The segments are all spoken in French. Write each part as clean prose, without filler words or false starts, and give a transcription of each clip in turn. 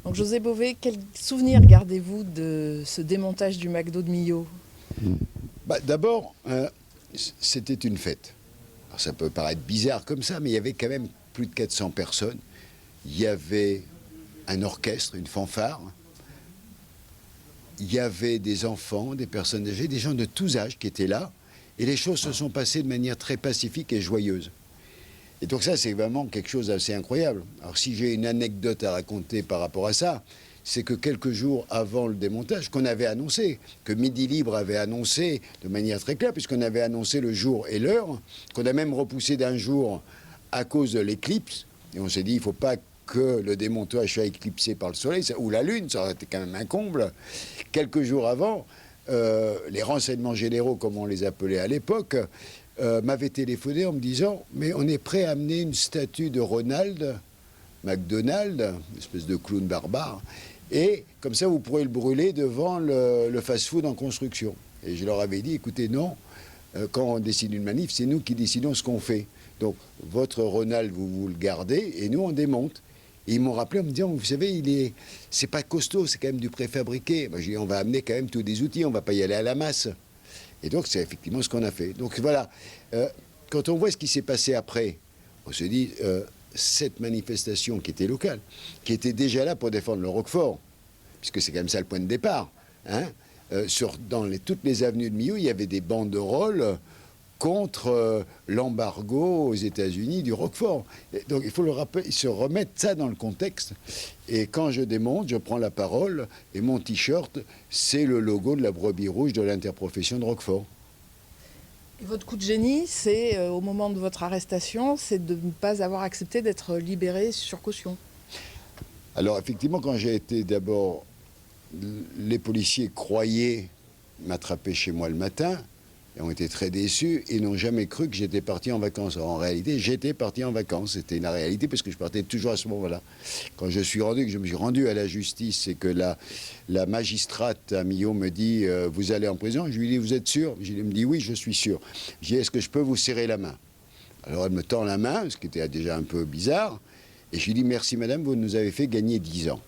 Donc José Bové, quel souvenir gardez-vous de ce démontage du McDo de Millau? D'abord, c'était une fête. Alors, ça peut paraître bizarre comme ça, mais il y avait quand même plus de 400 personnes. Il y avait un orchestre, une fanfare. Il y avait des enfants, des personnes âgées, des gens de tous âges qui étaient là. Et les choses se sont passées de manière très pacifique et joyeuse. Et donc ça, c'est vraiment quelque chose d'assez incroyable. Alors si j'ai une anecdote à raconter par rapport à ça, c'est que quelques jours avant le démontage, qu'on avait annoncé, que Midi Libre avait annoncé de manière très claire, puisqu'on avait annoncé le jour et l'heure, qu'on a même repoussé d'un jour à cause de l'éclipse. Et on s'est dit, il ne faut pas que le démontage soit éclipsé par le soleil, ou la lune, ça aurait été quand même un comble. Quelques jours avant, les renseignements généraux, comme on les appelait à l'époque, m'avaient téléphoné en me disant « Mais on est prêt à amener une statue de Ronald McDonald, une espèce de clown barbare, et comme ça vous pourrez le brûler devant le fast-food en construction. » Et je leur avais dit « Écoutez, non, quand on décide une manif, c'est nous qui décidons ce qu'on fait. Donc votre Ronald, vous le gardez, et nous on démonte. » Et ils m'ont rappelé en me disant, vous savez, c'est pas costaud, c'est quand même du préfabriqué. Moi, j'ai dit, on va amener quand même tous des outils, on va pas y aller à la masse. Et donc, c'est effectivement ce qu'on a fait. Donc voilà, quand on voit ce qui s'est passé après, on se dit, cette manifestation qui était locale, qui était déjà là pour défendre le Roquefort, puisque c'est quand même ça le point de départ, hein, dans toutes les avenues de Millau, il y avait des banderoles contre l'embargo aux États-Unis du Roquefort. Et donc il faut le rappeler, se remettre ça dans le contexte. Et quand je démonte, je prends la parole et mon t-shirt, c'est le logo de la brebis rouge de l'interprofession de Roquefort. Et votre coup de génie, c'est au moment de votre arrestation, c'est de ne pas avoir accepté d'être libéré sur caution. Alors effectivement, quand j'ai été d'abord, les policiers croyaient m'attraper chez moi le matin, et ont été très déçus et n'ont jamais cru que j'étais parti en vacances. Alors, en réalité, j'étais parti en vacances. C'était la réalité parce que je partais toujours à ce moment-là. Quand je suis rendu, que je me suis rendu à la justice et que la magistrate à Millau me dit vous allez en prison, je lui dis vous êtes sûr? Elle me dit oui, je suis sûr. Je dis est-ce que je peux vous serrer la main? Alors elle me tend la main, ce qui était déjà un peu bizarre, et je lui dis merci madame, vous nous avez fait gagner 10 ans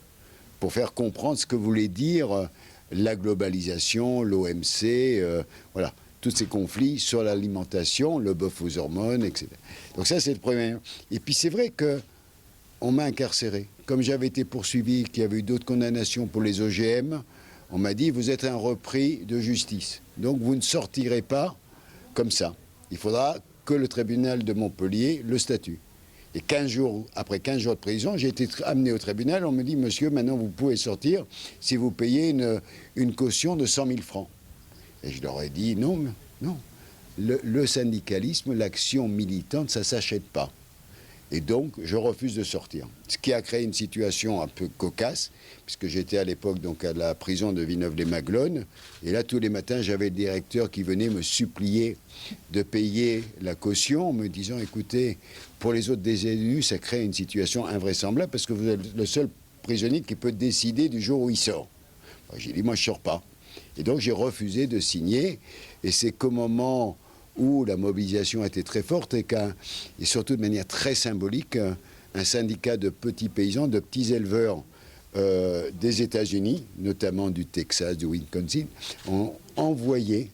pour faire comprendre ce que voulait dire la globalisation, l'OMC, voilà. Tous ces conflits sur l'alimentation, le bœuf aux hormones, etc. Donc ça, c'est le premier. Et puis c'est vrai qu'on m'a incarcéré. Comme j'avais été poursuivi, qu'il y avait eu d'autres condamnations pour les OGM, on m'a dit, vous êtes un repris de justice. Donc vous ne sortirez pas comme ça. Il faudra que le tribunal de Montpellier le statue. Et après 15 jours de prison, j'ai été amené au tribunal. On me dit, monsieur, maintenant vous pouvez sortir si vous payez une caution de 100 000 francs. Et je leur ai dit non, non. Le syndicalisme, l'action militante, ça ne s'achète pas. Et donc, je refuse de sortir. Ce qui a créé une situation un peu cocasse, puisque j'étais à l'époque donc à la prison de Villeneuve-les-Maglones. Et là, tous les matins, j'avais le directeur qui venait me supplier de payer la caution en me disant, écoutez, pour les autres détenus, ça crée une situation invraisemblable parce que vous êtes le seul prisonnier qui peut décider du jour où il sort. J'ai dit, moi, je ne sors pas. Et donc j'ai refusé de signer, et c'est qu'au moment où la mobilisation était très forte et surtout de manière très symbolique, un syndicat de petits paysans, de petits éleveurs des États-Unis, notamment du Texas, du Wisconsin, ont envoyé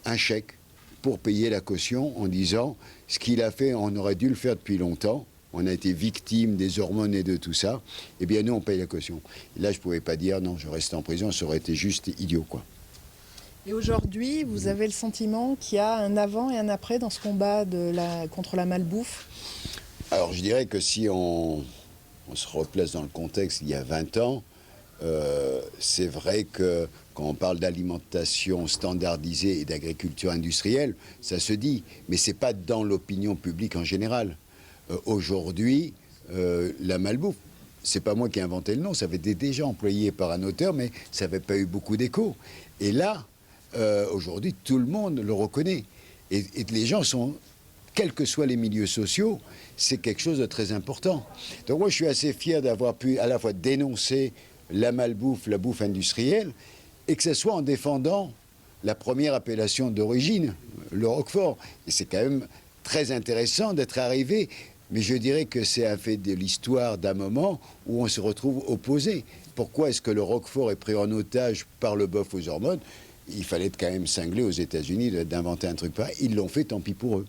un chèque pour payer la caution en disant ce qu'il a fait, on aurait dû le faire depuis longtemps. On a été victime des hormones et de tout ça, eh bien nous on paye la caution. Et là je ne pouvais pas dire non, je reste en prison, ça aurait été juste idiot quoi. Et aujourd'hui, vous avez le sentiment qu'il y a un avant et un après dans ce combat contre la malbouffe? Alors je dirais que si on se replace dans le contexte il y a 20 ans, c'est vrai que quand on parle d'alimentation standardisée et d'agriculture industrielle, ça se dit, mais ce n'est pas dans l'opinion publique en général. Aujourd'hui, la malbouffe, c'est pas moi qui ai inventé le nom, ça avait été déjà employé par un auteur, mais ça n'avait pas eu beaucoup d'écho. Et là, aujourd'hui, tout le monde le reconnaît. Et les gens sont, quels que soient les milieux sociaux, c'est quelque chose de très important. Donc moi, je suis assez fier d'avoir pu à la fois dénoncer la malbouffe, la bouffe industrielle, et que ce soit en défendant la première appellation d'origine, le Roquefort. Et c'est quand même très intéressant d'être arrivé Mais je dirais que c'est un fait de l'histoire d'un moment où on se retrouve opposés. Pourquoi est-ce que le Roquefort est pris en otage par le bœuf aux hormones? Il fallait quand même cingler aux États-Unis d'inventer un truc pareil. Ils l'ont fait, tant pis pour eux.